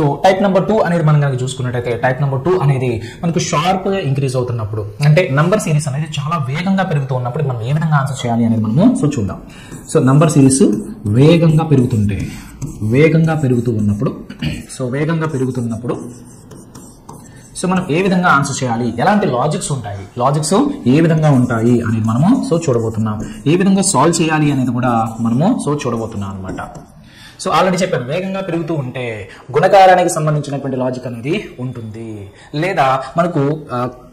So type number 2 అనేది మనం కనుక చూసుకున్నట్టయితే టైప్ నెంబర్ 2 అనేది మనకు షార్ప్ గా ఇంక్రీజ్ అవుతున్నప్పుడు అంటే నంబర్ సిరీస్ అనేది చాలా వేగంగా పెరుగుతూ ఉన్నప్పుడు మనం ఏ విధంగా ఆన్సర్ చేయాలి అనేది మనము చూద్దాం. సో నంబర్ సిరీస్ వేగంగా పెరుగుతూ ఉన్నప్పుడు సో మనం ఏ విధంగా ఆన్సర్ చేయాలి, ఎలాంటి లాజిక్స్ ఏ విధంగా ఉంటాయి అనేది మనము చూడబోతున్నాం. ఏ విధంగా సాల్వ్ చేయాలి అనేది కూడా మనము చూడబోతున్నాం అనమాట. సో ఆల్రెడీ చెప్పాను, వేగంగా పెరుగుతూ ఉంటే గుణకారానికి సంబంధించినటువంటి లాజిక్ అనేది ఉంటుంది, లేదా మనకు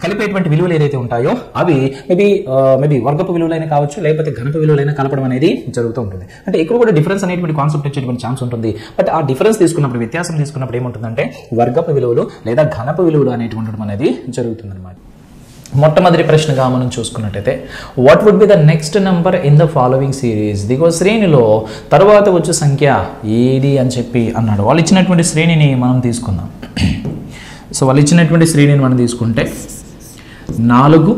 కలిపేటువంటి విలువలు ఏదైతే ఉంటాయో అవి మేబీ వర్గపు విలువలైనా కావచ్చు, లేకపోతే ఘనపు విలువలైనా కలపడం అనేది జరుగుతూ ఉంటుంది. అంటే ఇక్కడ కూడా డిఫరెన్స్ అనేటువంటి కాన్సెప్ట్ వచ్చేటువంటి ఛాన్స్ ఉంటుంది. బట్ ఆ డిఫరెన్స్ తీసుకున్నప్పుడు, వ్యత్యాసం తీసుకున్నప్పుడు ఏముంటుందంటే వర్గపు విలువలు లేదా ఘనపు విలువలు అనేటువంటి అనేది జరుగుతుంది అనమాట. మొట్టమొదటి ప్రశ్నగా మనం చూసుకున్నట్టయితే what would be the next number in the following series, దిగువ శ్రేణిలో తరువాత వచ్చే సంఖ్య ఏది అని చెప్పి అన్నాడు. వాళ్ళు ఇచ్చినటువంటి శ్రేణిని మనం తీసుకుందాం. సో వాళ్ళు ఇచ్చినటువంటి శ్రేణిని మనం తీసుకుంటే 4,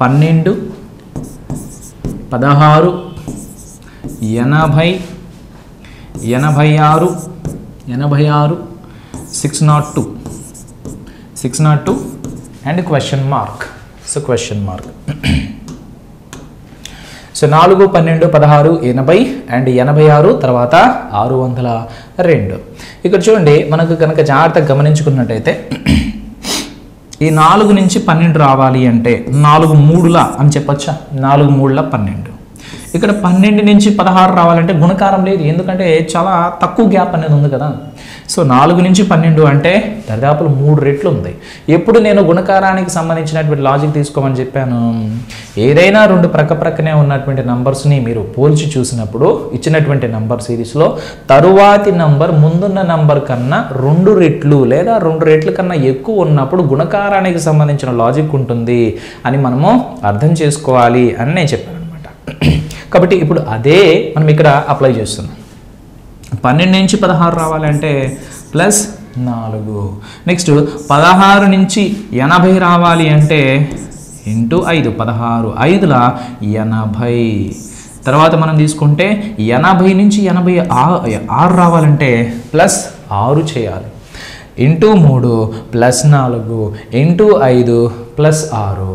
12, 16, 80, 86, 602 and question mark. So question mark. So 4, 12, 16, 80 and 86 తర్వాత 602. ఇక్కడ చూడండి, మనకు కనుక జాగ్రత్తగా గమనించుకున్నట్టయితే ఈ 4 నుంచి 12 రావాలి అంటే 4 3ల అని చెప్పొచ్చా, 4 3ల 12. ఇక్కడ 12 నుంచి 16 రావాలంటే గుణకారం లేదు, ఎందుకంటే చాలా తక్కువ గ్యాప్ అనేది ఉంది కదా. సో 4 నుంచి 12 అంటే దాదాపు 3 రెట్లు ఉంది. ఎప్పుడు నేను గుణకారానికి సంబంధించినటువంటి లాజిక్ తీసుకోమని చెప్పాను, ఏదైనా 2 ప్రక్కనే ఉన్నటువంటి నంబర్స్ని మీరు పోల్చి చూసినప్పుడు ఇచ్చినటువంటి నంబర్ సిరీస్లో తరువాతి నంబర్ ముందున్న నంబర్ కన్నా 2 రెట్లు లేదా 2 రెట్ల కన్నా ఎక్కువ ఉన్నప్పుడు గుణకారానికి సంబంధించిన లాజిక్ ఉంటుంది అని మనము అర్థం చేసుకోవాలి అని నేను చెప్పాను అనమాట. కాబట్టి ఇప్పుడు అదే మనం ఇక్కడ అప్లై చేస్తున్నాం. 12 నుంచి 16 రావాలంటే +4. నెక్స్ట్ 16 నుంచి 80 రావాలి అంటే × 5, 16 5ల 80. తర్వాత మనం తీసుకుంటే 80 నుంచి 86 రావాలంటే +6 చేయాలి. × 3 +4 × 5 +6.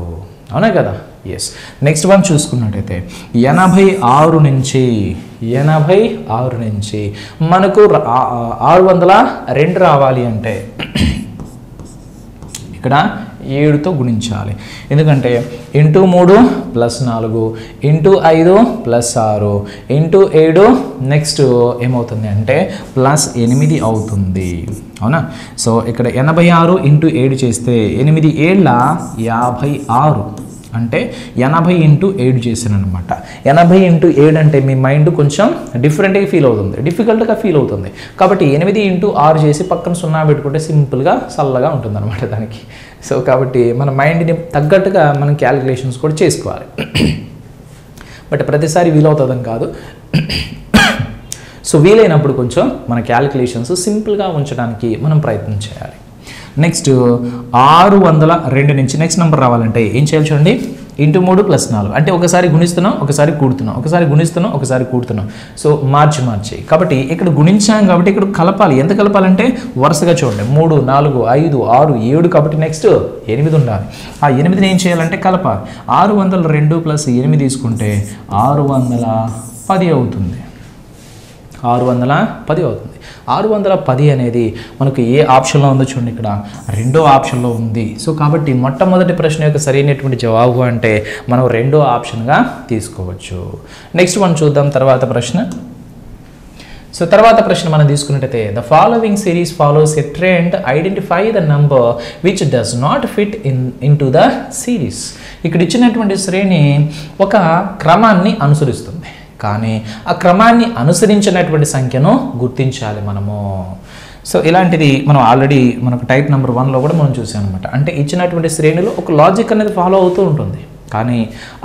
అవునా కదా? ఎస్. నెక్స్ట్ వన్ చూసుకున్నట్టయితే 86 నుంచి మనకు 602 రావాలి అంటే ఇక్కడ 7తో గుణించాలి. ఎందుకంటే × 3 +4 × 5 +6 × 7 నెక్స్ట్ ఏమవుతుంది అంటే +8 అవుతుంది. అవునా? సో ఇక్కడ 86 × 7 చేస్తే 8 7ల 56 అంటే 80 × 7 చేశాను అనమాట. 80 × 7 అంటే మీ మైండ్ కొంచెం డిఫరెంట్గా ఫీల్ అవుతుంది, డిఫికల్ట్గా ఫీల్ అవుతుంది. కాబట్టి 8 × 6 చేసి పక్కన 0 పెట్టుకుంటే సింపుల్గా చల్లగా ఉంటుంది అనమాట దానికి. సో కాబట్టి మన మైండ్ని తగ్గట్టుగా మనం క్యాలిక్యులేషన్స్ కూడా చేసుకోవాలి. బట్ ప్రతిసారి వీలవుతుందని కాదు. సో వీలైనప్పుడు కొంచెం మన క్యాలిక్యులేషన్స్ సింపుల్గా ఉంచడానికి మనం ప్రయత్నం చేయాలి. నెక్స్ట్ 602 నుంచి నెక్స్ట్ నెంబర్ రావాలంటే ఏం చేయాలి చూడండి, × 3 +4 అంటే ఒకసారి గుణిస్తున్నాం, ఒకసారి కూడుతున్నాం, ఒకసారి గుణిస్తున్నాం, ఒకసారి కూడుతున్నాం. సో మార్చి కాబట్టి ఇక్కడ గుణించాం కాబట్టి ఇక్కడ కలపాలి. ఎంత కలపాలంటే వరుసగా చూడండి 3 4 5 6 7 కాబట్టి నెక్స్ట్ 8 ఉండాలి. ఆ 8ని ఏం చేయాలంటే కలపాలి. 602 + 8 తీసుకుంటే 610 అవుతుంది. 610 అవుతుంది. 610 అనేది మనకు ఏ ఆప్షన్లో ఉందో చూడండి, ఇక్కడ రెండో ఆప్షన్లో ఉంది. సో కాబట్టి మొట్టమొదటి ప్రశ్న యొక్క సరైనటువంటి జవాబు అంటే మనం రెండో ఆప్షన్గా తీసుకోవచ్చు. నెక్స్ట్ వన్ చూద్దాం తర్వాత ప్రశ్న. సో తర్వాత ప్రశ్న మనం తీసుకున్నట్టయితే the following series follows a trend, identify the number which does not fit in to the series. ఇక్కడ ఇచ్చినటువంటి శ్రేణి ఒక క్రమాన్ని అనుసరిస్తుంది, కానీ ఆ క్రమాన్ని అనుసరించినటువంటి సంఖ్యను గుర్తించాలి మనము. సో ఇలాంటిది మనం ఆల్రెడీ మనకు టైప్ నెంబర్ 1లో కూడా మనం చూసాం అనమాట. అంటే ఇచ్చినటువంటి శ్రేణిలో ఒక లాజిక్ అనేది ఫాలో అవుతూ ఉంటుంది, కానీ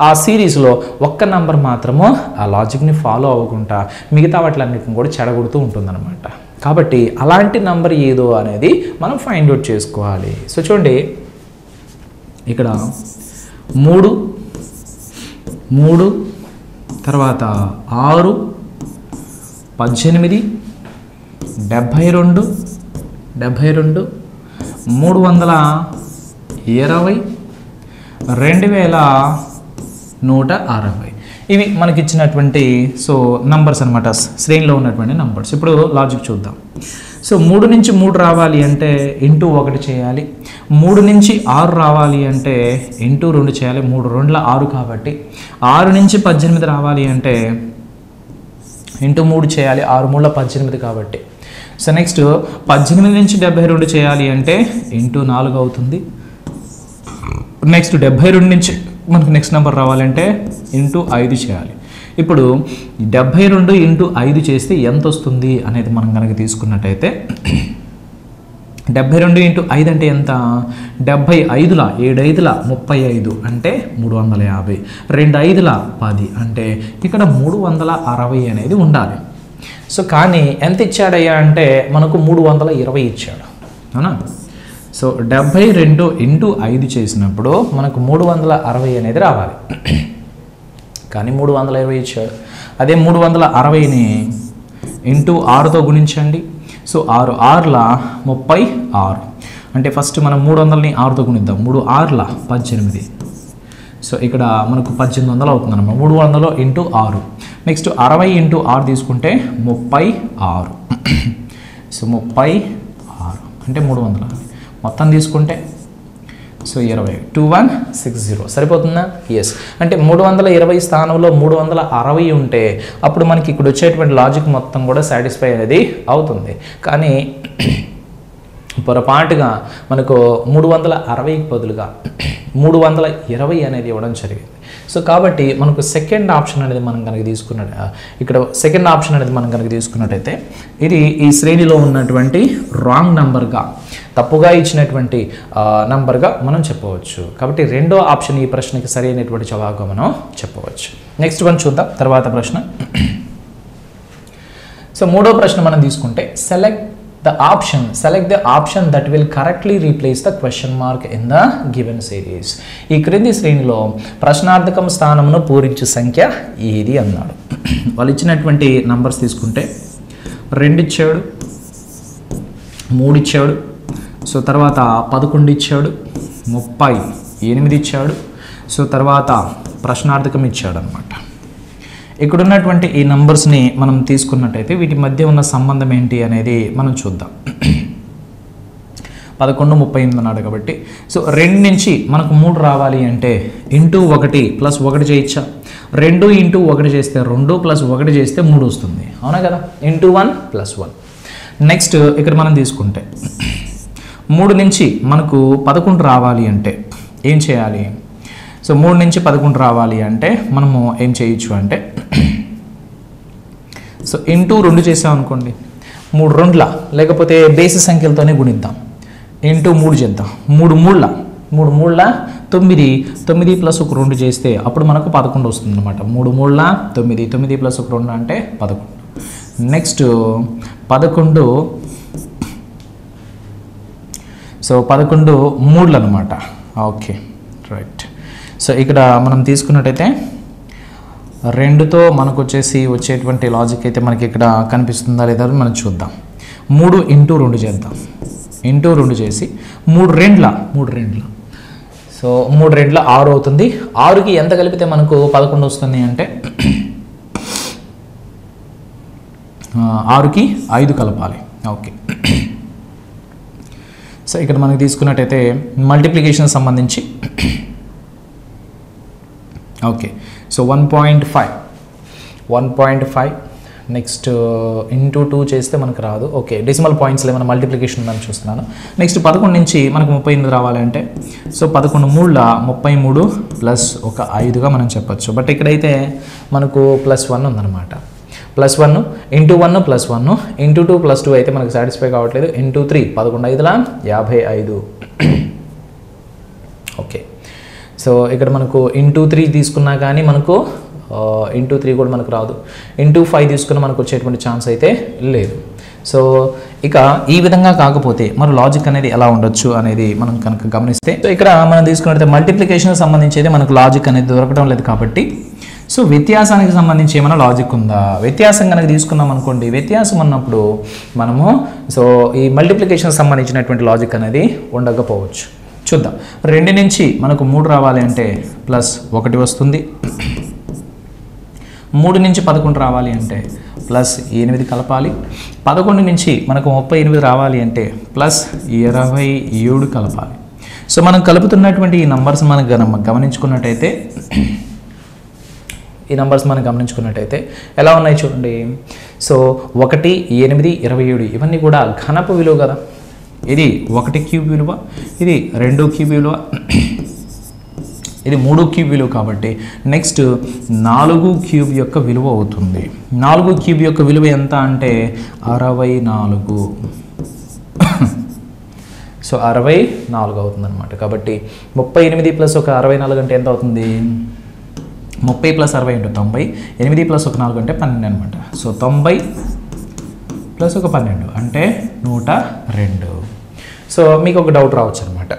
ఆ సిరీస్లో ఒక్క నెంబర్ మాత్రము ఆ లాజిక్ని ఫాలో అవ్వకుండా మిగతా వాటిలన్నిటిని కూడా చెడగొడుతూ ఉంటుందన్నమాట. కాబట్టి అలాంటి నెంబర్ ఏదో అనేది మనం ఫైండ్ అవుట్ చేసుకోవాలి. సో చూడండి, ఇక్కడ 3 తర్వాత 6 18 72 320 2160 ఇవి మనకి ఇచ్చినటువంటి సో నంబర్స్ అనమాట, శ్రేణిలో ఉన్నటువంటి నంబర్స్. ఇప్పుడు లాజిక్ చూద్దాం. సో 3 నుంచి 3 రావాలి అంటే ఇంటూ 1 చేయాలి, 3 నుంచి 6 రావాలి అంటే ఇంటూ 2 చేయాలి, 3 2ల 6 కాబట్టి. 6 నుంచి 18 రావాలి అంటే ఇంటూ 3 చేయాలి, 6 3ల 18 కాబట్టి. సో నెక్స్ట్ 18 నుంచి 72 చేయాలి అంటే ఇంటూ 4 అవుతుంది. నెక్స్ట్ 72 నుంచి మనకు నెక్స్ట్ నెంబర్ రావాలంటే ఇంటూ 5 చేయాలి. ఇప్పుడు 72 ఇంటూ 5 చేస్తే ఎంత వస్తుంది అనేది మనం కనుక తీసుకున్నట్టయితే 72 ఇంటూ 5 అంటే ఎంత? 75ల 7 5ల 35 అంటే 350, 2 5ల 10 అంటే ఇక్కడ 360 అనేది ఉండాలి. సో కానీ ఎంత ఇచ్చాడయ్యా అంటే మనకు 320 ఇచ్చాడు, అవునా? సో 72 ఇంటూ 5 చేసినప్పుడు మనకు 360 అనేది రావాలి, కానీ 320 ఇచ్చాడు. అదే 360ని ఇంటూ 6తో గుణించండి. సో 6 6ల 36 అంటే ఫస్ట్ మనం 300ని 6తో గుణిద్దాం. 3 6ల 18. సో ఇక్కడ మనకు 1800 అవుతుంది అన్నమాట. 300 ఇంటూ 6. నెక్స్ట్ 60 ఇంటూ 6 తీసుకుంటే 36. సో 36 అంటే 300 మొత్తం తీసుకుంటే సో 20 2160 సరిపోతుందా? ఎస్. అంటే 320 స్థానంలో 360 ఉంటే అప్పుడు మనకి ఇక్కడ వచ్చేటువంటి లాజిక్ మొత్తం కూడా సాటిస్ఫై అనేది అవుతుంది. కానీ పొరపాటుగా మనకు 360కి బదులుగా 320 అనేది ఇవ్వడం జరిగింది. సో కాబట్టి మనకు సెకండ్ ఆప్షన్ అనేది మనం కనుక ఇక్కడ సెకండ్ ఆప్షన్ అనేది మనం కనుక తీసుకున్నట్టయితే ఇది ఈ శ్రేణిలో ఉన్నటువంటి రాంగ్ నంబర్గా, తప్పుగా ఇచ్చినటువంటి నంబర్గా మనం చెప్పవచ్చు. కాబట్టి రెండో ఆప్షన్ ఈ ప్రశ్నకి సరైనటువంటి జవాబుగా మనం చెప్పవచ్చు. నెక్స్ట్ వన్ చూద్దాం, తర్వాత ప్రశ్న. సో మూడో ప్రశ్న మనం తీసుకుంటే select the option that will correctly replace the question mark in the given series. ఈ క్రింది శ్రేణిలో ప్రశ్నార్థకం స్థానమును పూరించు సంఖ్య ఏది అన్నాడు. వాళ్ళు ఇచ్చినటువంటి నంబర్స్ తీసుకుంటే 2 ఇచ్చాడు, 3 ఇచ్చాడు, సో తర్వాత 11 ఇచ్చాడు, 38 ఇచ్చాడు, సో తర్వాత ప్రశ్నార్థకం ఇచ్చాడు అనమాట. ఇక్కడ ఉన్నటువంటి ఈ నంబర్స్ని మనం తీసుకున్నట్టయితే వీటి మధ్య ఉన్న సంబంధం ఏంటి అనేది మనం చూద్దాం. 11 38 అన్నాడు కాబట్టి సో 2 నుంచి మనకు 3 రావాలి అంటే ఇంటూ 1 ప్లస్ 1 చేయొచ్చా? 2 ఇంటూ 1 చేస్తే 2 ప్లస్ 1 చేస్తే 3 వస్తుంది, అవునా కదా? Into 1 plus 1. నెక్స్ట్ ఇక్కడ మనం తీసుకుంటే 3 నుంచి మనకు 11 రావాలి అంటే ఏం చేయాలి? సో 3 నుంచి 11 రావాలి అంటే మనము ఏం చేయొచ్చు అంటే సో ఇంటూ 2 చేసామనుకోండి, 3 2ల లేకపోతే బేసి సంఖ్యలతోనే గుణిద్దాం. ఇంటూ 3 చేద్దాం, 3 3ల 9 ప్లస్ 1 2 చేస్తే అప్పుడు మనకు 11 వస్తుంది అనమాట. 3 3ల 9, 9 ప్లస్ 1 2 అంటే 11. నెక్స్ట్ 11 సో 11 3లు అనమాట. Okay right. సో ఇక్కడ మనం తీసుకున్నట్టయితే 2తో మనకు వచ్చేటువంటి లాజిక్ అయితే మనకి ఇక్కడ కనిపిస్తుందా లేదా మనం చూద్దాం. 3 ఇంటూ 2 చేద్దాం. ఇంటూ 2 చేసి 3 2ల సో 3 2ల 6 అవుతుంది. 6కి ఎంత కలిపితే మనకు 11 వస్తుంది అంటే 6కి 5 కలపాలి. ఓకే. సో ఇక్కడ మనకి తీసుకున్నట్టయితే మల్టిప్లికేషన్ సంబంధించి ఓకే సో 1.5 నెక్స్ట్ ఇంటూ 2 చేస్తే మనకు రాదు. ఓకే డెసిమల్ పాయింట్స్లో ఏమైనా మల్టిప్లికేషన్ ఉందని చూస్తున్నాను. నెక్స్ట్ 11 నుంచి మనకు 38 రావాలంటే సో 11 3ల 33 ప్లస్ ఒక 5గా మనం చెప్పచ్చు. బట్ ఇక్కడైతే మనకు +1 ఉందన్నమాట. +1 ఇంటూ 1 +1 ఇంటూ 2 +2 అయితే మనకు సాటిస్ఫై కావట్లేదు. ఇంటూ 3 11 5ల 55. ఓకే సో ఇక్కడ మనకు ఇంటూ 3 తీసుకున్నా కానీ మనకు ఇంటూ 3 కూడా మనకు రాదు. ఇంటూ 5 తీసుకున్న మనకు వచ్చేటువంటి ఛాన్స్ అయితే లేదు. సో ఇక ఈ విధంగా కాకపోతే మరి లాజిక్ అనేది ఎలా ఉండొచ్చు అనేది మనం కనుక గమనిస్తే సో ఇక్కడ మనం తీసుకున్నట్లయితే మల్టిప్లికేషన్ సంబంధించి అయితే మనకు లాజిక్ అనేది దొరకడం లేదు కాబట్టి సో వ్యత్యాసానికి సంబంధించి ఏమైనా లాజిక్ ఉందా? వ్యత్యాసం కనుక తీసుకున్నాం అనుకోండి, వ్యత్యాసం అన్నప్పుడు మనము సో ఈ మల్టిప్లికేషన్ సంబంధించినటువంటి లాజిక్ అనేది ఉండకపోవచ్చు. చూద్దాం. 2 నుంచి మనకు 3 రావాలి అంటే ప్లస్ 1 వస్తుంది. 3 నుంచి 11 రావాలి అంటే ప్లస్ 8 కలపాలి. 11 నుంచి మనకు 38 రావాలి అంటే ప్లస్ 27 కలపాలి. సో మనం కలుపుతున్నటువంటి ఈ నంబర్స్ మనం గమనించుకున్నట్టయితే ఎలా ఉన్నాయి చూడండి. సో 1, 8, 27 ఇవన్నీ కూడా ఘనపు విలువ కదా. ఇది 1 క్యూబ్ విలువ, ఇది 2 క్యూబ్ విలువ, ఇది 3 క్యూబ్ విలువ. కాబట్టి నెక్స్ట్ 4 క్యూబ్ యొక్క విలువ అవుతుంది. 4 క్యూబ్ యొక్క విలువ ఎంత అంటే 64. సో 64 అవుతుంది అనమాట. కాబట్టి 38 ప్లస్ ఒక 64 అంటే ఎంత అవుతుంది? 30 ప్లస్ 60 అంటే 90. 8 ప్లస్ ఒక 4 అంటే 12 అనమాట. సో 90 ప్లస్ ఒక 12 అంటే 102. సో మీకు ఒక డౌట్ రావచ్చు అనమాట,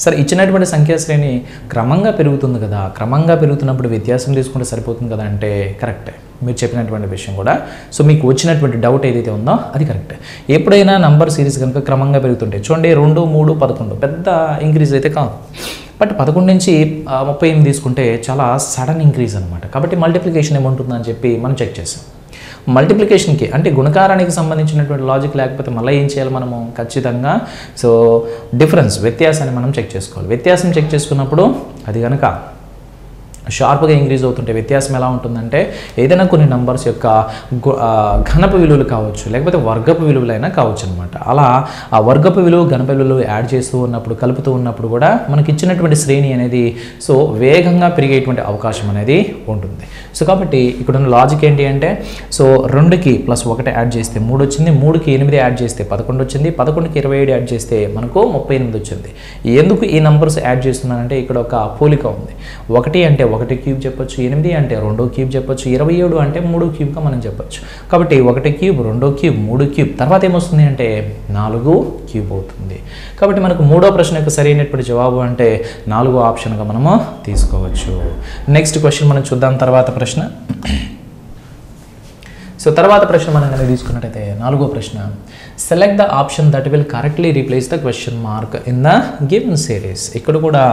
సరే ఇచ్చినటువంటి సంఖ్యా శ్రేణి క్రమంగా పెరుగుతుంది కదా, క్రమంగా పెరుగుతున్నప్పుడు వ్యత్యాసం తీసుకుంటే సరిపోతుంది కదా అంటే కరెక్టే, మీరు చెప్పినటువంటి విషయం కూడా. సో మీకు వచ్చినటువంటి డౌట్ ఏదైతే ఉందో అది కరెక్టే. ఎప్పుడైనా నంబర్ సిరీస్ కనుక క్రమంగా పెరుగుతుంటాయి చూడండి, 2, 3, 11 పెద్ద ఇంక్రీజ్ అయితే కాదు. బట్ 11 నుంచి 38 తీసుకుంటే చాలా సడన్ ఇంక్రీజ్ అనమాట. కాబట్టి మల్టిప్లికేషన్ ఏముంటుందని చెప్పి మనం చెక్ చేసాం. మల్టిప్లికేషన్కి అంటే గుణకారానికి సంబంధించినటువంటి లాజిక్ లేకపోతే మళ్ళీ ఏం చేయాలి మనము? ఖచ్చితంగా సో వ్యత్యాసాన్ని మనం చెక్ చేసుకోవాలి. వ్యత్యాసం చెక్ చేసుకున్నప్పుడు అది కనుక షార్ప్గా ఇంక్రీజ్ అవుతుంటే వ్యత్యాసం ఎలా ఉంటుందంటే ఏదైనా కొన్ని నంబర్స్ యొక్క ఘనపు విలువలు కావచ్చు, లేకపోతే వర్గపు విలువలైనా కావచ్చు అనమాట. అలా ఆ వర్గపు విలువ ఘనపు విలువలు యాడ్ చేస్తూ ఉన్నప్పుడు, కలుపుతూ ఉన్నప్పుడు కూడా మనకి ఇచ్చినటువంటి శ్రేణి అనేది సో వేగంగా పెరిగేటువంటి అవకాశం అనేది ఉంటుంది. సో కాబట్టి ఇక్కడ ఉన్న లాజిక్ ఏంటి అంటే సో 2కి ప్లస్ 1 యాడ్ చేస్తే 3 వచ్చింది, 3కి 8 యాడ్ చేస్తే 11 వచ్చింది, 11కి 27 యాడ్ చేస్తే మనకు 38 వచ్చింది. ఎందుకు ఈ నంబర్స్ యాడ్ చేస్తున్నానంటే ఇక్కడ ఒక పోలిక ఉంది. 1 అంటే 1 క్యూబ్ చెప్పొచ్చు, 8 అంటే 2 క్యూబ్ చెప్పొచ్చు, 27 అంటే 3 క్యూబ్గా మనం చెప్పొచ్చు. కాబట్టి 1 క్యూబ్, 2 క్యూబ్, 3 క్యూబ్ తర్వాత ఏమొస్తుంది అంటే 4 క్యూబ్ అవుతుంది. కాబట్టి మనకు 3వ ప్రశ్న యొక్క సరైనటువంటి జవాబు అంటే 4వ ఆప్షన్గా మనము తీసుకోవచ్చు. నెక్స్ట్ క్వశ్చన్ మనం చూద్దాం. తర్వాత ప్రశ్న. సో తర్వాత ప్రశ్న మనం కనుక తీసుకున్నట్టయితే 4వ ప్రశ్న, select the option that will correctly replace the question mark in the given series. ఇక్కడ కూడా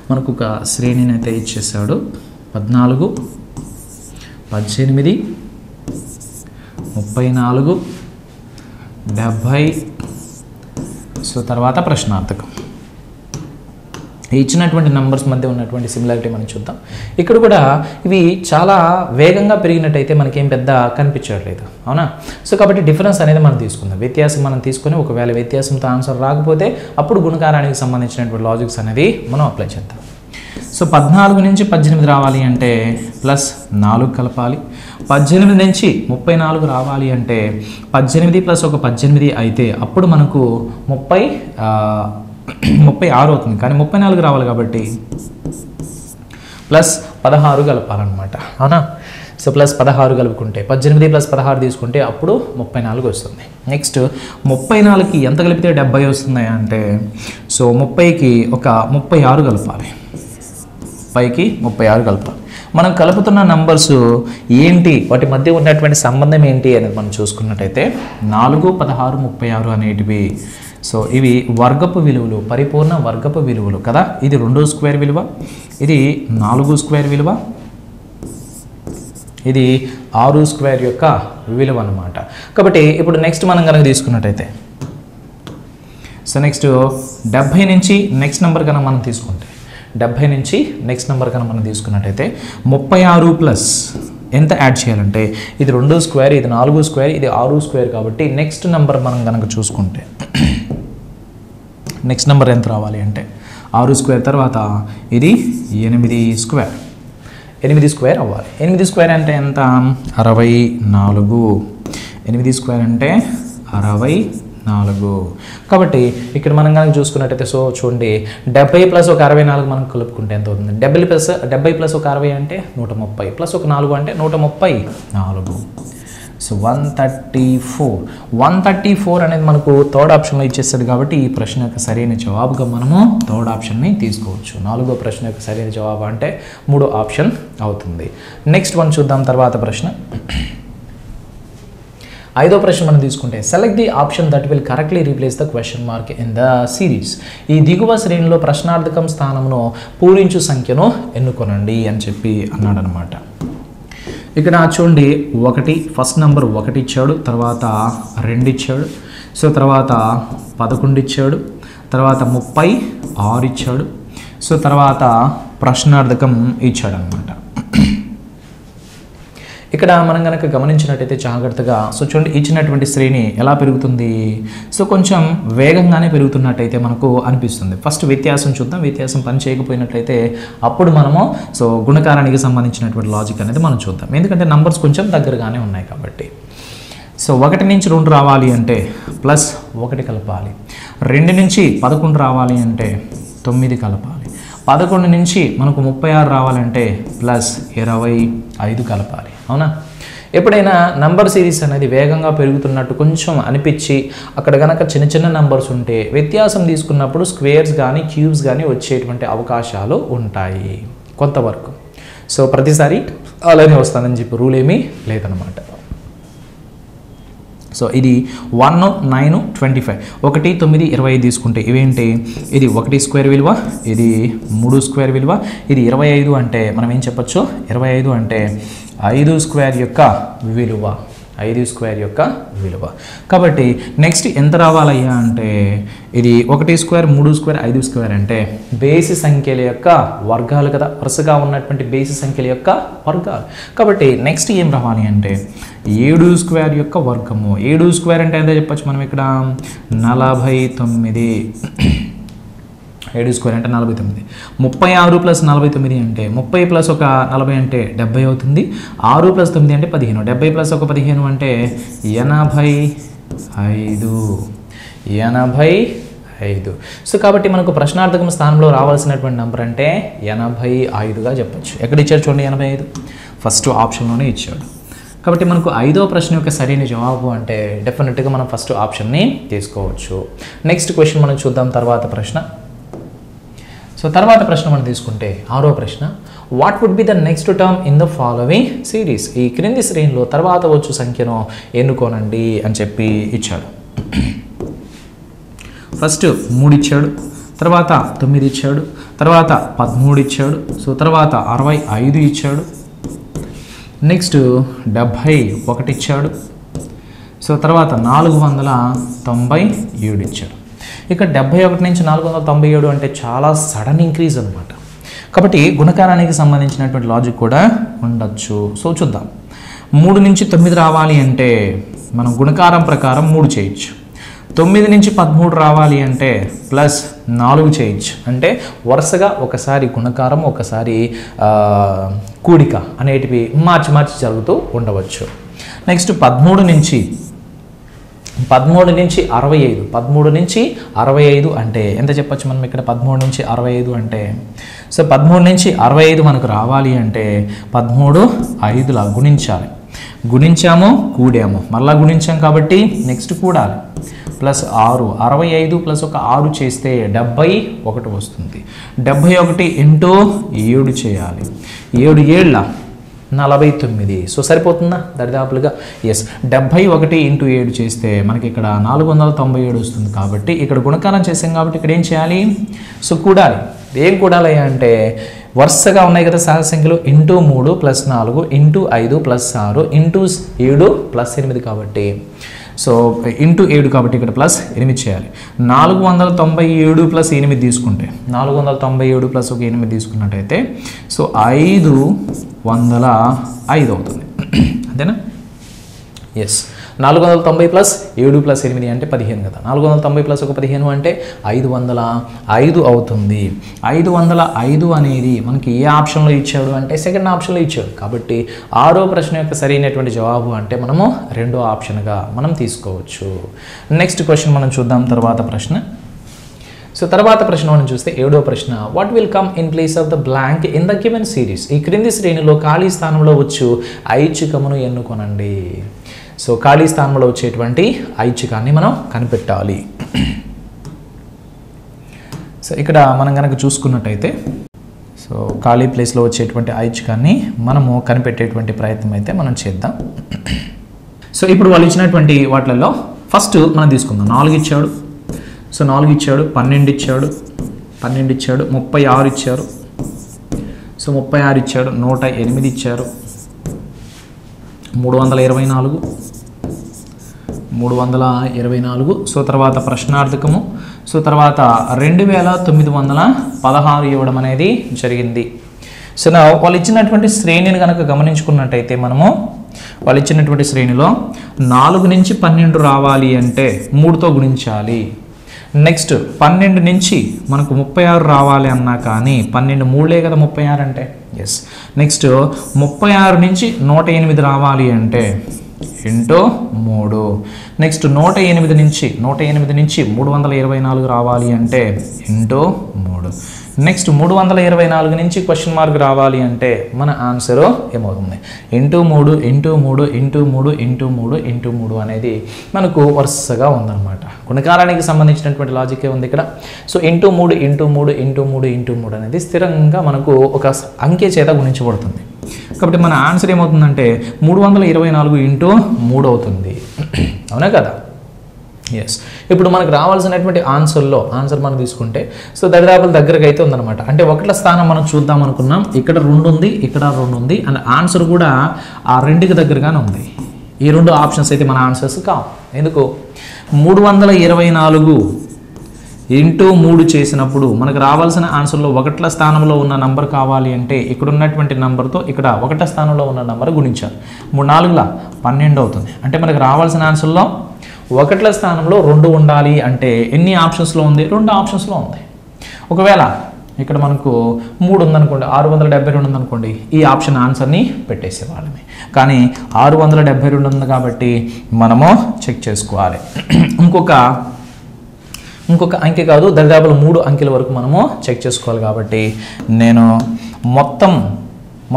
మనకు ఒక శ్రేణిని అయితే ఇచ్చేసాడు. 14, 18, 34, 70. సో తర్వాత ప్రశ్నార్థకం. ఇచ్చినటువంటి నంబర్స్ మధ్య ఉన్నటువంటి సిమిలారిటీ మనం చూద్దాం. ఇక్కడ కూడా ఇవి చాలా వేగంగా పెరిగినట్టయితే మనకేం పెద్ద కనిపించట్లేదు, అవునా? సో కాబట్టి డిఫరెన్స్ అనేది మనం తీసుకుందాం. వ్యత్యాసం మనం తీసుకొని ఒకవేళ వ్యత్యాసంతో ఆన్సర్ రాకపోతే అప్పుడు గుణకారానికి సంబంధించినటువంటి లాజిక్స్ అనేది మనం అప్లై చేద్దాం. సో 14 నుంచి 18 రావాలి అంటే ప్లస్ 4 కలపాలి. 18 నుంచి 34 రావాలి అంటే 18 ప్లస్ ఒక 18 అయితే అప్పుడు మనకు 36 అవుతుంది. కానీ 34 రావాలి కాబట్టి ప్లస్ 16 కలపాలన్నమాట, అవునా? సో ప్లస్ 16 కలుపుకుంటే 18 ప్లస్ 16 తీసుకుంటే అప్పుడు 34 వస్తుంది. నెక్స్ట్ 34కి ఎంత కలిపితే 70 వస్తుంది అంటే సో 30కి ఒక 36 కలపాలి. 30కి 36 కలపాలి. మనం కలుపుతున్న నంబర్స్ ఏంటి, వాటి మధ్య ఉన్నటువంటి సంబంధం ఏంటి అనేది మనం చూసుకున్నట్టయితే 4, 16, 36 అనేటివి సో ఇవి వర్గపు విలువలు, పరిపూర్ణ వర్గపు విలువలు కదా. ఇది 2 స్క్వేర్ విలువ, ఇది 4 స్క్వేర్ విలువ, ఇది 6 స్క్వేర్ యొక్క విలువ అన్నమాట. కాబట్టి ఇప్పుడు నెక్స్ట్ మనం కనుక తీసుకున్నట్టయితే సో నెక్స్ట్ 70 నుంచి నెక్స్ట్ నెంబర్ కనుక మనం తీసుకుంటే 70 నుంచి నెక్స్ట్ నెంబర్ కనుక మనం తీసుకున్నట్టయితే 36 ప్లస్ ఎంత యాడ్ చేయాలంటే ఇది 2 స్క్వేర్, ఇది 4 స్క్వేర్, ఇది 6 స్క్వేర్. కాబట్టి నెక్స్ట్ నెంబర్ మనం కనుక చూసుకుంటే నెక్స్ట్ నెంబర్ ఎంత రావాలి అంటే 6 స్క్వేర్ తర్వాత ఇది 8 స్క్వేర్, 8 స్క్వేర్ అవ్వాలి. 8 స్క్వేర్ అంటే ఎంత? 64. 8 స్క్వేర్ అంటే 64. కాబట్టి ఇక్కడ మనం కనుక చూసుకున్నట్టయితే సో చూడండి 70 ప్లస్ ఒక 64 మనం కలుపుకుంటే ఎంత అవుతుంది? 70 ప్లస్ ఒక 60 అంటే 130 ప్లస్ ఒక 4 అంటే 134. సో 134 అనేది మనకు థర్డ్ ఆప్షన్లో ఇచ్చేస్తాడు కాబట్టి ఈ ప్రశ్న యొక్క సరైన జవాబుగా మనము థర్డ్ ఆప్షన్ని తీసుకోవచ్చు. 4వ ప్రశ్న యొక్క సరైన జవాబు అంటే 3వ ఆప్షన్ అవుతుంది. నెక్స్ట్ వన్ చూద్దాం. తర్వాత ప్రశ్న 5వ ప్రశ్న మనం తీసుకుంటే select the option that will correctly replace the question mark in the series. ఈ దిగువ శ్రేణిలో ప్రశ్నార్థకం స్థానమును పూరించు సంఖ్యను ఎన్నుకొనండి అని చెప్పి అన్నాడు అనమాట. ఇక్కడ చూడండి 1 ఫస్ట్ నెంబర్ 1 ఇచ్చాడు, తర్వాత 2 ఇచ్చాడు, సో తర్వాత 11 ఇచ్చాడు, తర్వాత 36 ఇచ్చాడు, సో తర్వాత ప్రశ్నార్థకం ఇచ్చాడు అనమాట. ఇక్కడ మనం కనుక గమనించినట్టయితే జాగ్రత్తగా సో చూడండి ఇచ్చినటువంటి శ్రేణి ఎలా పెరుగుతుంది, సో కొంచెం వేగంగానే పెరుగుతున్నట్టయితే మనకు అనిపిస్తుంది. ఫస్ట్ వ్యత్యాసం చూద్దాం. వ్యత్యాసం పని చేయకపోయినట్లయితే అప్పుడు మనము సో గుణకారానికి సంబంధించినటువంటి లాజిక్ అనేది మనం చూద్దాం, ఎందుకంటే నంబర్స్ కొంచెం దగ్గరగానే ఉన్నాయి కాబట్టి. సో 1 నుంచి 2 రావాలి అంటే +1 కలపాలి, 2 నుంచి 11 రావాలి అంటే 9 కలపాలి, 11 నుంచి మనకు 36 రావాలంటే +25 కలపాలి. అవునా? ఎప్పుడైనా నంబర్ సిరీస్ అనేది వేగంగా పెరుగుతున్నట్టు కొంచెం అనిపించి అక్కడ కనుక చిన్న చిన్న నంబర్స్ ఉంటే వ్యత్యాసం తీసుకున్నప్పుడు స్క్వేర్స్ కానీ క్యూబ్స్ కానీ వచ్చేటువంటి అవకాశాలు ఉంటాయి కొంతవరకు. సో ప్రతిసారి అలానే వస్తుందని చెప్పి రూల్ ఏమీ లేదనమాట. సో ఇది 1, 9, 25 1, 9, 25 తీసుకుంటే ఇవేంటి, ఇది 1 స్క్వేర్ విలువ, ఇది 3 స్క్వేర్ విలువ, ఇది 25 అంటే మనం ఏం చెప్పచ్చు, 25 అంటే 5 స్క్వేర్ యొక్క విలువ, 5 స్క్వేర్ యొక్క విలువ. కాబట్టి నెక్స్ట్ ఎంత రావాలయ్యా అంటే ఇది 1 స్క్వేర్, 3 స్క్వేర్, 5 స్క్వేర్ అంటే బేసి సంఖ్యల యొక్క వర్గాలు కదా, వరుసగా ఉన్నటువంటి బేసి సంఖ్యల యొక్క వర్గాలు. కాబట్టి నెక్స్ట్ ఏం రావాలి అంటే 7 స్క్వేర్ యొక్క వర్గము. 7 స్క్వేర్ అంటే ఎంత చెప్పచ్చు మనం ఇక్కడ 49. 7 స్క్వేర్ అంటే 49. 36 + 49 అంటే 30 + 40 అంటే 70 అవుతుంది. 6 + 9 అంటే 15. 70 + 15 అంటే 85. సో కాబట్టి మనకు ప్రశ్నార్థకం స్థానంలో రావాల్సినటువంటి నెంబర్ అంటే 85గా చెప్పచ్చు. ఎక్కడ ఇచ్చారు చూడండి 85, ఫస్ట్ ఆప్షన్లోనే ఇచ్చాడు. కాబట్టి మనకు 5వ ప్రశ్న యొక్క సరైన జవాబు అంటే డెఫినెట్గా మనం ఫస్ట్ ఆప్షన్ని తీసుకోవచ్చు. నెక్స్ట్ క్వశ్చన్ మనం చూద్దాం. తర్వాత ప్రశ్న. సో తర్వాత ప్రశ్న మనం తీసుకుంటే 6వ ప్రశ్న, what would be the next term in the following series. ఈ క్రింది శ్రేణిలో తర్వాత వచ్చు సంఖ్యను ఎన్నుకోనండి అని చెప్పి ఇచ్చాడు. ఫస్ట్ 3 ఇచ్చాడు, తర్వాత 9 ఇచ్చాడు, తర్వాత 13 ఇచ్చాడు, సో తర్వాత 65 ఇచ్చాడు, నెక్స్ట్ 71 ఇచ్చాడు, సో తర్వాత 497 ఇచ్చాడు. ఇక్కడ 71 నుంచి 497 అంటే చాలా సడన్ ఇంక్రీజ్ అనమాట. కాబట్టి గుణకారానికి సంబంధించినటువంటి లాజిక్ కూడా ఉండొచ్చు. సో చూద్దాం. 3 నుంచి 9 రావాలి అంటే మనం గుణకారం ప్రకారం 3 చేయొచ్చు. 9 నుంచి 13 రావాలి అంటే +4 చేయొచ్చు. అంటే వరుసగా ఒకసారి గుణకారం ఒకసారి కూడిక అనేటివి మార్చి జరుగుతూ ఉండవచ్చు. నెక్స్ట్ 13 నుంచి 65. 13 నుంచి 65 అంటే ఎంత చెప్పచ్చు మనం ఇక్కడ 13 నుంచి 65 అంటే సో 13 నుంచి 65 మనకు రావాలి అంటే 13 5లా గుణించాలి. గుణించాము, కూడాము, మళ్ళా గుణించాం కాబట్టి నెక్స్ట్ కూడాలి. +6 65 + 6 చేస్తే 71 వస్తుంది. 71 × 7 చేయాలి. 7 7ల 49. సో సరిపోతుందా దరిదాపులుగా? ఎస్. 71 × 7 చేస్తే మనకి ఇక్కడ 497 వస్తుంది. కాబట్టి ఇక్కడ గుణకారం చేసాం కాబట్టి ఇక్కడ ఏం చేయాలి, సో కూడాలి. ఏం కూడాలి అంటే వరుసగా ఉన్నాయి కదా సహజ సంఖ్యలు, × 3 + 4 × 5 + 6 × 7 + 8 కాబట్టి సో × 7 కాబట్టి ఇక్కడ +8 చేయాలి. 497 + 8 తీసుకుంటే 497 + 8 తీసుకున్నట్టయితే సో 505 అవుతుంది. అంతేనా? ఎస్. 490 + 7 + 8 అంటే 15 కదా. 490 + 15 అంటే 505 అవుతుంది. 505 అనేది మనకి ఏ ఆప్షన్లో ఇచ్చాడు అంటే సెకండ్ ఆప్షన్లో ఇచ్చాడు. కాబట్టి 6వ ప్రశ్న యొక్క సరైనటువంటి జవాబు అంటే మనము 2వ ఆప్షన్గా మనం తీసుకోవచ్చు. నెక్స్ట్ క్వశ్చన్ మనం చూద్దాం. తర్వాత ప్రశ్న. సో తర్వాత ప్రశ్న మనం చూస్తే 7వ ప్రశ్న, what will come in place of the blank in the given series. ఈ క్రింది శ్రేణిలో ఖాళీ స్థానంలో వచ్చు ఐచ్ఛికమును ఎన్నుకొనండి. సో ఖాళీ స్థానంలో వచ్చేటువంటి ఐచ్ఛికాన్ని మనం కనిపెట్టాలి. సో ఇక్కడ మనం కనుక చూసుకున్నట్టయితే సో ఖాళీ ప్లేస్లో వచ్చేటువంటి ఐచ్ఛికాన్ని మనము కనిపెట్టేటువంటి ప్రయత్నం అయితే మనం చేద్దాం. సో ఇప్పుడు వాళ్ళు ఇచ్చినటువంటి వాటిల్లో ఫస్ట్ మనం తీసుకుందాం. 4 ఇచ్చాడు, సో 4 ఇచ్చాడు, 12 ఇచ్చాడు, 12 ఇచ్చాడు, 36 ఇచ్చారు, సో 36 ఇచ్చాడు, 108 ఇచ్చారు, 324, 324, సో తర్వాత ప్రశ్నార్థకము, సో తర్వాత 2916 ఇవ్వడం అనేది జరిగింది. సో నా వాళ్ళు ఇచ్చినటువంటి శ్రేణిని కనుక గమనించుకున్నట్టయితే మనము వాళ్ళు ఇచ్చినటువంటి శ్రేణిలో 4 నుంచి 12 రావాలి అంటే 3తో గుణించాలి. నెక్స్ట్ 12 నుంచి మనకు 36 రావాలి అన్నా కానీ 12 3లే కదా 36 అంటే, ఎస్. నెక్స్ట్ 36 నుంచి 108 రావాలి అంటే ఇంటూ 3. నెక్స్ట్ 108 నుంచి 324 రావాలి అంటే ఇంటూ 3. నెక్స్ట్ 324 నుంచి క్వశ్చన్ మార్క్ రావాలి అంటే మన ఆన్సర్ ఏమవుతుంది? Into 3 into 3 into 3 into 3 into 3 అనేది మనకు వరుసగా ఉందన్నమాట. గుణకారానికి సంబంధించినటువంటి లాజికే ఉంది ఇక్కడ. So into 3 into 3 into 3 into 3 అనేది స్థిరంగా మనకు ఒక అంకె చేత గుణించబడుతుంది. కాబట్టి మన ఆన్సర్ ఏమవుతుందంటే 324 ఇంటూ 3 అవుతుంది. అవునా కదా? ఎస్. ఇప్పుడు మనకు రావాల్సినటువంటి ఆన్సర్ మనం తీసుకుంటే సో దగ్గరగా అయితే ఉందన్నమాట. అంటే ఒకట్ల స్థానం మనం చూద్దాం అనుకున్నాం, ఇక్కడ 2 ఉంది, ఇక్కడ 2 ఉంది, అండ్ ఆన్సర్ కూడా ఆ 2కి దగ్గరగానే ఉంది. ఈ 2 ఆప్షన్స్ అయితే మన ఆన్సర్స్ కావు. ఎందుకు? 324 ఇంటూ 3 చేసినప్పుడు మనకు రావాల్సిన ఆన్సర్లో ఒకట్ల స్థానంలో ఉన్న నంబర్ కావాలి అంటే ఇక్కడ ఉన్నటువంటి నంబర్తో ఇక్కడ ఒకట స్థానంలో ఉన్న నంబర్ గుణించాలి. 3 4 12 అవుతుంది. అంటే మనకు రావాల్సిన ఆన్సర్లో ఒకట్ల స్థానంలో 2 ఉండాలి అంటే ఎన్ని ఆప్షన్స్లో ఉంది? 2 ఆప్షన్స్లో ఉంది. ఒకవేళ ఇక్కడ మనకు 3 ఉందనుకోండి, 672 ఉందనుకోండి, ఈ ఆప్షన్ ఆన్సర్ని పెట్టేసేవాళ్ళమే. కానీ 672 ఉంది కాబట్టి మనము చెక్ చేసుకోవాలి. ఇంకొక అంకె కాదు, దాదాపు 3 అంకెల వరకు మనము చెక్ చేసుకోవాలి. కాబట్టి నేను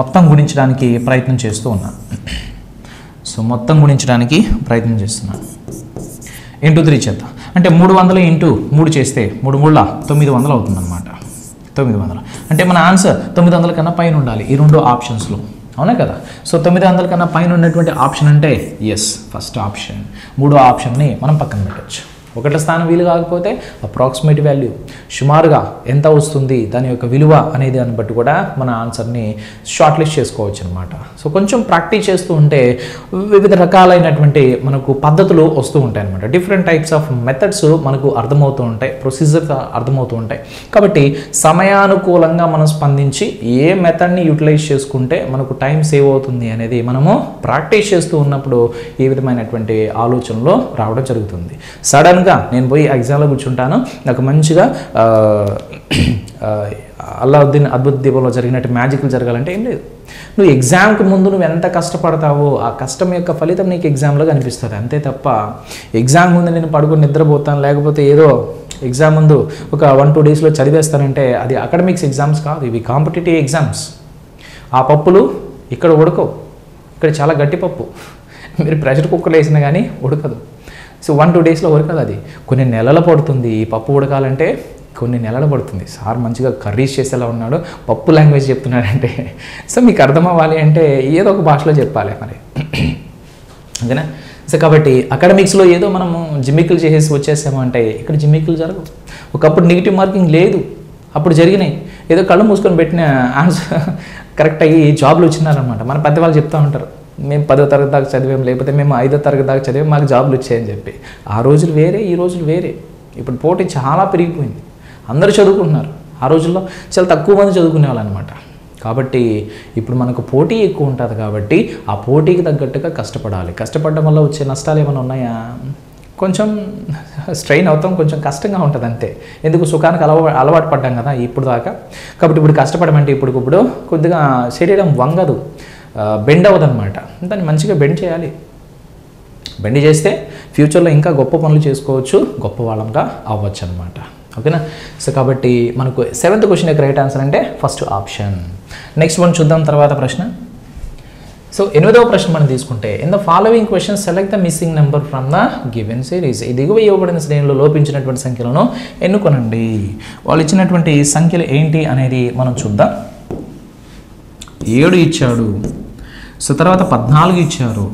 మొత్తం గుణించడానికి ప్రయత్నం చేస్తూ ఉన్నాను. సో మొత్తం గుణించడానికి ప్రయత్నం చేస్తున్నాను. ఇంటూ 3 చేద్దాం. అంటే 300 ఇంటూ 3 చేస్తే 3 3 900 అవుతుంది అనమాట. 900 అంటే మన ఆన్సర్ 900 కన్నా పైన ఉండాలి ఈ 2 ఆప్షన్స్లో. అవునా కదా? సో 900 కన్నా పైన ఉన్నటువంటి ఆప్షన్ అంటే ఎస్, ఫస్ట్ ఆప్షన్. 3వ ఆప్షన్ని మనం పక్కన పెట్టచ్చు. ఒకట్ల స్థానం వీలు కాకపోతే అప్రాక్సిమేట్ వాల్యూ సుమారుగా ఎంత వస్తుంది దాని యొక్క విలువ అనేది దాన్ని బట్టి కూడా మన ఆన్సర్ని షార్ట్ లిస్ట్ చేసుకోవచ్చు అనమాట. సో కొంచెం ప్రాక్టీస్ చేస్తూ ఉంటే వివిధ రకాలైనటువంటి మనకు పద్ధతులు వస్తూ ఉంటాయి అనమాట. డిఫరెంట్ టైప్స్ ఆఫ్ మెథడ్స్ మనకు అర్థమవుతూ ఉంటాయి, ప్రొసీజర్ అర్థమవుతూ ఉంటాయి. కాబట్టి సమయానుకూలంగా మనం స్పందించి ఏ మెథడ్ని యూటిలైజ్ చేసుకుంటే మనకు టైం సేవ్ అవుతుంది అనేది మనము ప్రాక్టీస్ చేస్తూ ఉన్నప్పుడు ఈ విధమైనటువంటి ఆలోచనలో రావడం జరుగుతుంది. సడన్గా నేను పోయి ఎగ్జామ్లో కూర్చుంటాను, నాకు మంచిగా అల్లావుద్దీన్ అద్భుత దీపంలో జరిగినట్టు మ్యాజిక్లు జరగాలంటే ఏం లేదు. నువ్వు ఎగ్జామ్కి ముందు నువ్వు ఎంత కష్టపడతావో ఆ కష్టం యొక్క ఫలితం నీకు ఎగ్జామ్లో కనిపిస్తుంది. అంతే తప్ప ఎగ్జామ్ ముందు నేను పడుకొని నిద్రపోతాను, లేకపోతే ఏదో ఎగ్జామ్ ముందు ఒక 1-2 డేస్లో చదివేస్తానంటే అది అకాడమిక్స్ ఎగ్జామ్స్ కాదు, ఇవి కాంపిటేటివ్ ఎగ్జామ్స్. ఆ పప్పులు ఇక్కడ ఉడకవు, ఇక్కడ చాలా గట్టి పప్పు. మీరు ప్రెషర్ కుక్కర్లో వేసినా కానీ ఉడకదు. సో 1-2 డేస్లో ఉడకదు, అది కొన్ని నెలలు పడుతుంది. ఈ పప్పు ఉడకాలంటే కొన్ని నెలలు పడుతుంది. సార్ మంచిగా కర్రీస్ చేసేలా ఉన్నాడు, పప్పు లాంగ్వేజ్ చెప్తున్నాడంటే సో మీకు అర్థం అవ్వాలి అంటే ఏదో ఒక భాషలో చెప్పాలి మరి, అంతేనా? సో కాబట్టి అకాడమిక్స్లో ఏదో మనము జిమ్మికులు చేసేసి వచ్చేసాము అంటే ఇక్కడ జిమ్మికులు జరగవు. ఒకప్పుడు నెగిటివ్ మార్కింగ్ లేదు, అప్పుడు జరిగినాయి. ఏదో కళ్ళు మూసుకొని పెట్టిన ఆన్సర్ కరెక్ట్ అయ్యి జాబ్లు వచ్చినారనమాట. మన పెద్దవాళ్ళు చెప్తూ ఉంటారు, మేము 10వ తరగతి దాకా చదివాం, లేకపోతే మేము 5వ తరగతి దాకా చదివాం, మాకు జాబ్లు వచ్చాయని చెప్పి. ఆ రోజులు వేరే, ఈ రోజులు వేరే. ఇప్పుడు పోటీ చాలా పెరిగిపోయింది, అందరూ చదువుకుంటున్నారు. ఆ రోజుల్లో చాలా తక్కువ మంది చదువుకునే వాళ్ళు అనమాట. కాబట్టి ఇప్పుడు మనకు పోటీ ఎక్కువ ఉంటుంది. కాబట్టి ఆ పోటీకి తగ్గట్టుగా కష్టపడాలి. కష్టపడడం వల్ల వచ్చే నష్టాలు ఏమైనా ఉన్నాయా? కొంచెం స్ట్రెయిన్ అవుతాం, కొంచెం కష్టంగా ఉంటుంది అంతే. ఎందుకు? సుఖానికి అలవాటు పడ్డాం కదా ఇప్పుడు దాకా. కాబట్టి ఇప్పుడు కష్టపడమంటే ఇప్పుడు కొద్దిగా శరీరం వంగదు, బెండ్ అవ్వదన్నమాట. దాన్ని మంచిగా బెండ్ చేయాలి. బెండ్ చేస్తే ఫ్యూచర్లో ఇంకా గొప్ప పనులు చేసుకోవచ్చు, గొప్ప వాళ్ళంగా అవ్వచ్చు అనమాట. ఓకేనా? సో కాబట్టి మనకు 7th క్వశ్చన్ యొక్క రైట్ ఆన్సర్ అంటే ఫస్ట్ ఆప్షన్. నెక్స్ట్ వన్ చూద్దాం తర్వాత ప్రశ్న. సో 8వ ప్రశ్న మనం తీసుకుంటే in the following question select the missing number from the given series. ఈ దిగువ ఇవ్వబడిన శ్రేణిలో లోపించినటువంటి సంఖ్యలను ఎన్నుకొనండి. వాళ్ళు ఇచ్చినటువంటి సంఖ్యలు ఏంటి అనేది మనం చూద్దాం. 7 ఇచ్చాడు, సో తర్వాత 14 ఇచ్చారు,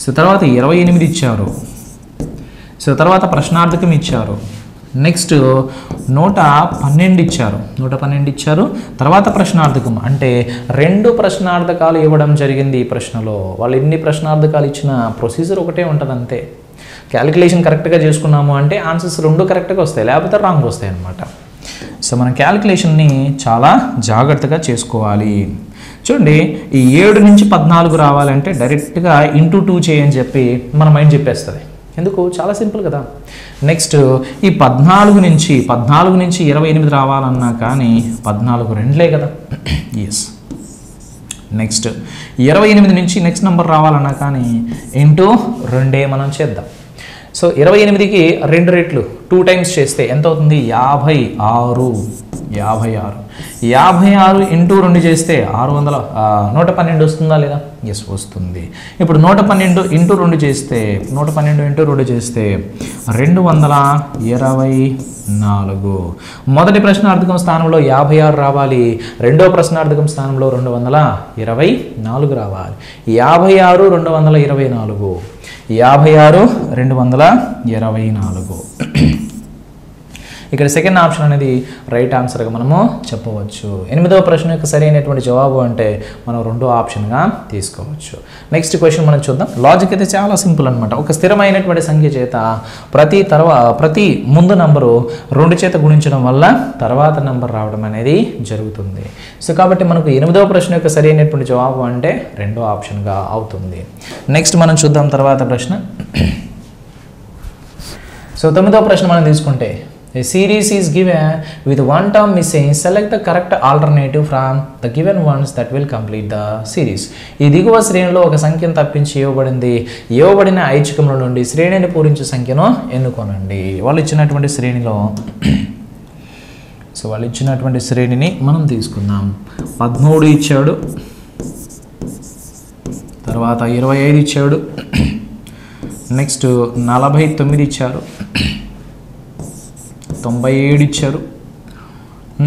సో తర్వాత 28 ఇచ్చారు, సో తర్వాత ప్రశ్నార్థకం ఇచ్చారు, నెక్స్ట్ 112 ఇచ్చారు, 112 ఇచ్చారు, తర్వాత ప్రశ్నార్థకం అంటే 2 ప్రశ్నార్థకాలు ఇవ్వడం జరిగింది. ఈ ప్రశ్నలో వాళ్ళు ఎన్ని ప్రశ్నార్థకాలు ఇచ్చిన ప్రొసీజర్ ఒకటే ఉంటుంది అంతే. క్యాలిక్యులేషన్ కరెక్ట్గా చేసుకున్నాము అంటే ఆన్సర్స్ 2 కరెక్ట్గా వస్తాయి, లేకపోతే రాంగ్ వస్తాయి అన్నమాట. సో మనం క్యాలిక్యులేషన్ని చాలా జాగ్రత్తగా చేసుకోవాలి. చూడండి, ఈ 7 నుంచి 14 రావాలంటే డైరెక్ట్గా ఇంటూ 2 చేయని చెప్పి మన మైండ్ చెప్పేస్తుంది. ఎందుకు? చాలా సింపుల్ కదా. నెక్స్ట్ ఈ 14 నుంచి 28 రావాలన్నా కానీ 14 రెండులే కదా. ఎస్. నెక్స్ట్ 28 నుంచి నెక్స్ట్ నెంబర్ రావాలన్నా కానీ ఇంటూ 2 మనం చేద్దాం. సో 28కి 2 రెట్లు 2 టైమ్స్ చేస్తే ఎంత అవుతుంది? 56. 56 ఇంటూ 2 చేస్తే 112 వస్తుందా లేదా? ఎస్, వస్తుంది. ఇప్పుడు 112 ఇంటూ 2 చేస్తే 224. మొదటి ప్రశ్నార్థకం స్థానంలో 56 రావాలి, రెండో ప్రశ్నార్థకం స్థానంలో 224 రావాలి. 56 224, 56 224. ఇక్కడ సెకండ్ ఆప్షన్ అనేది రైట్ ఆన్సర్గా మనము చెప్పవచ్చు. 8వ ప్రశ్న యొక్క సరైనటువంటి జవాబు అంటే మనం 2వ ఆప్షన్గా తీసుకోవచ్చు. నెక్స్ట్ క్వశ్చన్ మనం చూద్దాం. లాజిక్ అయితే చాలా సింపుల్ అనమాట. ఒక స్థిరమైనటువంటి సంఖ్య చేత ప్రతి ముందు నంబరు 2 చేత గుణించడం వల్ల తర్వాత నంబర్ రావడం అనేది జరుగుతుంది. సో కాబట్టి మనకు 8వ ప్రశ్న యొక్క సరైనటువంటి జవాబు అంటే 2వ ఆప్షన్గా అవుతుంది. నెక్స్ట్ మనం చూద్దాం తర్వాత ప్రశ్న. సో 9వ ప్రశ్న మనం తీసుకుంటే a series is given with one term missing. Select the correct alternative from the given ones that will complete the series. ఈ దిగువ శ్రేణిలో ఒక సంఖ్యను తప్పించి ఇవ్వబడిన ఐచ్ఛికముల నుండి శ్రేణిని పూరించే సంఖ్యను ఎన్నుకోనండి. వాళ్ళు ఇచ్చినటువంటి శ్రేణిని మనం తీసుకుందాం. 13 ఇచ్చాడు, తర్వాత 25 ఇచ్చాడు, నెక్స్ట్ 49 ఇచ్చారు, 97 ఇచ్చారు,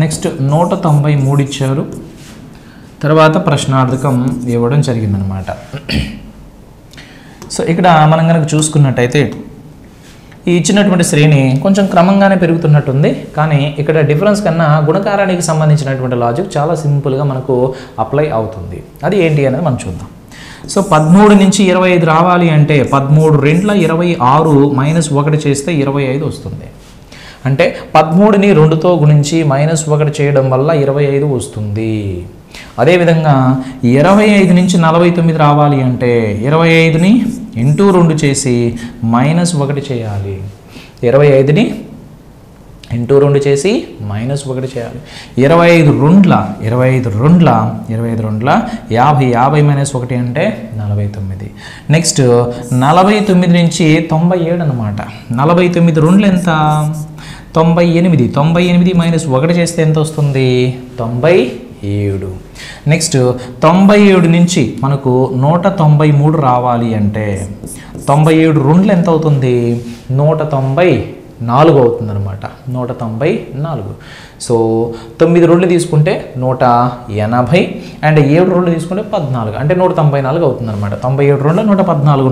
నెక్స్ట్ 193 ఇచ్చారు, తర్వాత ప్రశ్నార్థకం ఇవ్వడం జరిగిందనమాట. సో ఇక్కడ మనం కనుక చూసుకున్నట్టయితే ఈ ఇచ్చినటువంటి శ్రేణి కొంచెం క్రమంగానే పెరుగుతున్నట్టుంది, కానీ ఇక్కడ డిఫరెన్స్ కన్నా గుణకారానికి సంబంధించినటువంటి లాజిక్ చాలా సింపుల్గా మనకు అప్లై అవుతుంది. అది ఏంటి అనేది మనం చూద్దాం. సో 13 నుంచి 25 రావాలి అంటే 13 రెండ్ల 26 మైనస్ 1 చేస్తే 25 వస్తుంది. అంటే 13ని 2తో గుణించి -1 చేయడం వల్ల 25 వస్తుంది. అదేవిధంగా 25 నుంచి 49 రావాలి అంటే 25ని ఇంటూ 2 చేసి -1 చేయాలి. 25ని ఇంటూ 2 చేసి -1 చేయాలి. 25 రెండ్ల 50 -1 అంటే 49. నెక్స్ట్ 49 నుంచి 97 అనమాట. 49 రెండ్లు ఎంత? 98. 98 -1 చేస్తే ఎంత వస్తుంది? 97. నెక్స్ట్ 97 నుంచి మనకు 193 రావాలి అంటే 97 రెండ్లు ఎంత అవుతుంది? 194 అవుతుంది అనమాట. 194. సో 9 రెండ్లు తీసుకుంటే 180 అండ్ 7 రెండ్లు తీసుకుంటే 14 అంటే 194 అవుతుంది అనమాట. 97 రెండ్లు 114,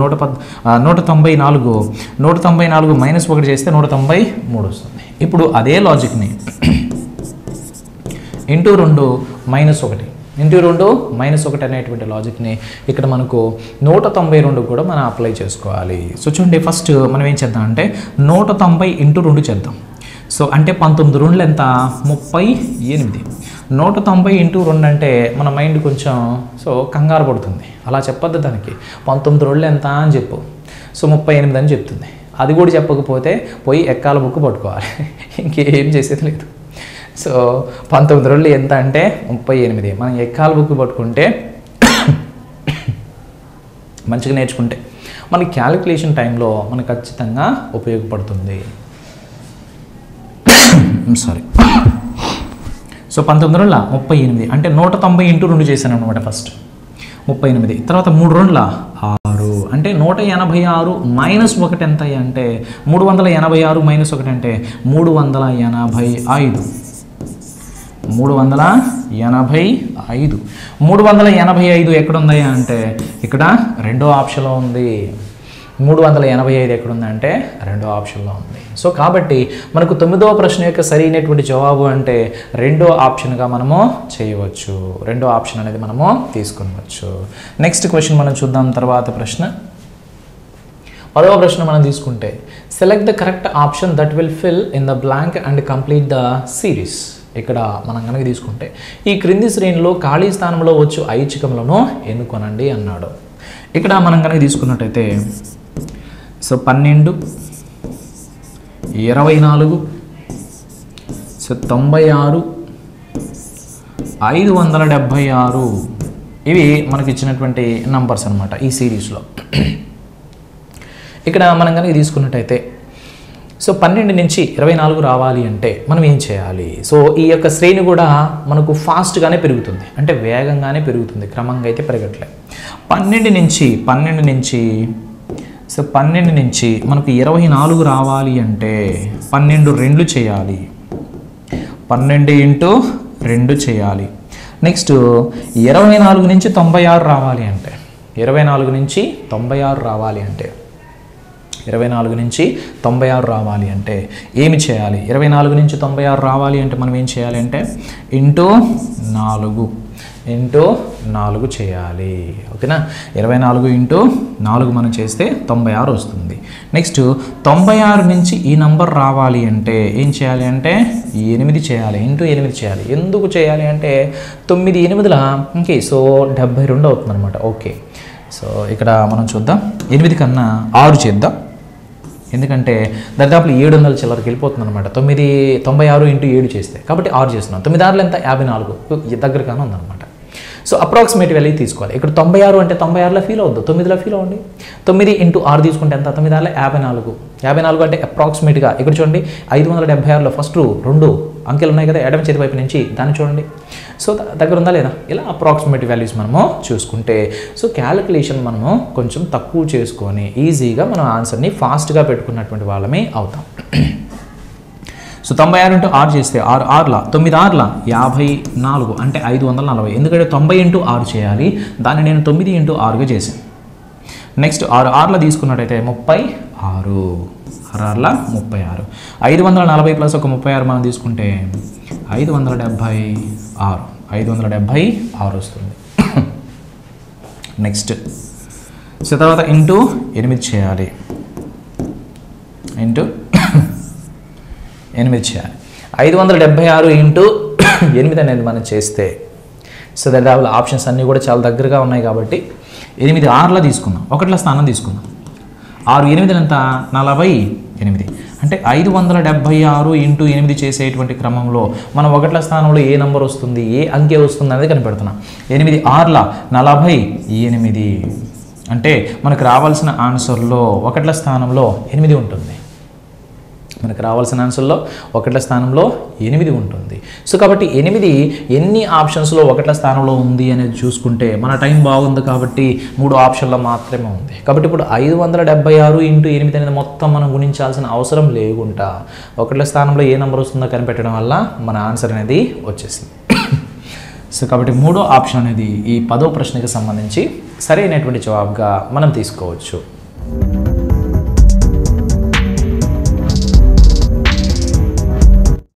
194 -1 చేస్తే 193 వస్తుంది. ఇప్పుడు అదే లాజిక్ని ఇంటూ 2 -1 అనేటువంటి లాజిక్ని ఇక్కడ మనకు 192 కూడా మనం అప్లై చేసుకోవాలి. సో చూడండి, ఫస్ట్ మనం ఏం చేద్దాం అంటే 190 ఇంటూ 2 చేద్దాం. సో అంటే 19 రెండ్లు ఎంత? 38. 190 ఇంటూ 2 అంటే మన మైండ్ కొంచెం కంగారు పడుతుంది. అలా చెప్పొద్దు దానికి. 19 రెండ్లు ఎంత అని చెప్పు. సో 38 అని చెప్తుంది. అది కూడా చెప్పకపోతే పోయి ఎక్కాల బుక్ పట్టుకోవాలి, ఇంకేం చేసేది లేదు. సో 19 రెండ్లు ఎంత అంటే 38. మనం ఎక్కాల బుక్ పట్టుకుంటే మంచిగా నేర్చుకుంటే మనకి క్యాలిక్యులేషన్ టైంలో మనకు ఖచ్చితంగా ఉపయోగపడుతుంది. సారీ. సో 19 38 అంటే 190 ఇంటూ 2 చేశాను అనమాట. ఫస్ట్ 38. తర్వాత 3 2 6 అంటే 186 మైనస్ 1 ఎంత అంటే 386 మైనస్ 1 అంటే 385. 385. 385 ఎక్కడ ఉందయ్యా అంటే ఇక్కడ రెండో ఆప్షన్లో ఉంది. 385 ఎక్కడ ఉందంటే రెండో ఆప్షన్లో ఉంది. సో కాబట్టి మనకు 9వ ప్రశ్న యొక్క సరైనటువంటి జవాబు అంటే రెండో ఆప్షన్గా మనము చేయవచ్చు. రెండో ఆప్షన్ అనేది మనము తీసుకునవచ్చు. నెక్స్ట్ క్వశ్చన్ మనం చూద్దాం. తర్వాత ప్రశ్న 10వ ప్రశ్న మనం తీసుకుంటే select the correct option that will fill in the blank and complete the series. ఇక్కడ మనం కనుక తీసుకుంటే ఈ క్రింది శ్రేణిలో ఖాళీ స్థానంలో వచ్చు ఐచ్ఛికములను ఎన్నుకొనండి అన్నాడు. ఇక్కడ మనం కనుక తీసుకున్నట్టయితే సో 12, 24, సో 96, 576 ఇవి మనకి ఇచ్చినటువంటి నంబర్స్ అనమాట ఈ సిరీస్లో. ఇక్కడ మనం కనుక తీసుకున్నట్టయితే సో 12 నుంచి 24 రావాలి అంటే మనం ఏం చేయాలి? సో ఈ యొక్క శ్రేణి కూడా మనకు ఫాస్ట్గానే పెరుగుతుంది, అంటే వేగంగానే పెరుగుతుంది, క్రమంగా అయితే పెరగట్లేదు. 12 నుంచి మనకు 24 రావాలి అంటే 12 2 చేయాలి. 12 ఇంటూ 2 చేయాలి. నెక్స్ట్ 24 నుంచి 96 రావాలి అంటే 24 నుంచి 96 రావాలి అంటే 24 నుంచి 96 రావాలి అంటే ఏమి చేయాలి? 24 నుంచి 96 రావాలి అంటే మనం ఏం చేయాలి అంటే ఇంటూ 4 చేయాలి. ఓకేనా? 24 ఇంటూ 4 మనం చేస్తే 96 వస్తుంది. నెక్స్ట్ 96 నుంచి ఈ నంబర్ రావాలి అంటే ఏం చేయాలి అంటే 8 చేయాలి, ఇంటూ 8 చేయాలి. ఎందుకు చేయాలి అంటే 9 8లా ఓకే సో 72 అవుతుంది అనమాట. ఓకే సో ఇక్కడ మనం చూద్దాం. 8 కన్నా 6 చేద్దాం, ఎందుకంటే దాదాపు 700 చిల్లరకి వెళ్ళిపోతుంది అనమాట. 96 ఇంటూ 7 చేస్తే, కాబట్టి 6 చేస్తున్నాం. 9 6 ఎంత 54 దగ్గరగానే ఉందన్నమాట. సో అప్రాక్సిమేట్ వాల్యూ తీసుకోవాలి. ఇక్కడ 96 అంటే 96లో ఫీల్ అవుద్దు, 9లో ఫీల్ అవ్వండి. 9 ఇంటూ 6 తీసుకుంటే ఎంత? 9 6 54. 54 అంటే అప్రాక్సిమేట్గా ఇక్కడ చూడండి 576లో ఫస్ట్ 2 అంకెలు ఉన్నాయి కదా ఎడమ చేతి వైపు నుంచి, దాన్ని చూడండి. సో దగ్గర ఉందా లేదా? ఇలా అప్రాక్సిమేట్ వాల్యూస్ మనము చూసుకుంటే సో క్యాలిక్యులేషన్ మనము కొంచెం తక్కువ చేసుకొని ఈజీగా మనం ఆన్సర్ని ఫాస్ట్గా పెట్టుకున్నటువంటి వాళ్ళమే అవుతాం. సో 96 ఇంటూ 6 చేస్తే 6 6ల 9 6ల 54 అంటే 540. ఎందుకంటే 90 ఇంటూ 6 చేయాలి, దాన్ని నేను 9 ఇంటూ 6గా చేశాను. నెక్స్ట్ 6 6ల తీసుకున్నట్టయితే 36. 6 6ల 36. 540 ప్లస్ ఒక 36 మనం తీసుకుంటే 576 వస్తుంది. నెక్స్ట్ సో తర్వాత ఇంటూ 8 చేయాలి, ఇంటూ 8 చేయాలి. 576 ఇంటూ 8 అనేది మనం చేస్తే సో దాదాపు ఆప్షన్స్ అన్నీ కూడా చాలా దగ్గరగా ఉన్నాయి కాబట్టి 8 6ల తీసుకుందాం, 1ల స్థానం తీసుకుందాం. 6 8 ఎంత 48. అంటే 576 ఇంటూ 8 చేసేటువంటి క్రమంలో మనం 1ల స్థానంలో ఏ నెంబర్ వస్తుంది, ఏ అంకె వస్తుంది అనేది కనిపెడుతున్నాం. 8 6ల 48 అంటే మనకు రావాల్సిన ఆన్సర్లో 1ల స్థానంలో 8 ఉంటుంది. మనకు రావాల్సిన ఆన్సర్లో 1ల స్థానంలో 8 ఉంటుంది. సో కాబట్టి 8 ఎన్ని ఆప్షన్స్లో 1ల స్థానంలో ఉంది అనేది చూసుకుంటే మన టైం బాగుంది కాబట్టి 3 ఆప్షన్లో మాత్రమే ఉంది. కాబట్టి ఇప్పుడు 576 ఇంటూ 8 అనేది మొత్తం మనం గుణించాల్సిన అవసరం లేకుండా 1ల స్థానంలో ఏ నెంబర్ వస్తుందో కనిపెట్టడం వల్ల మన ఆన్సర్ అనేది వచ్చేసింది. సో కాబట్టి 3వ ఆప్షన్ అనేది ఈ 10వ ప్రశ్నకి సంబంధించి సరైనటువంటి జవాబుగా మనం తీసుకోవచ్చు.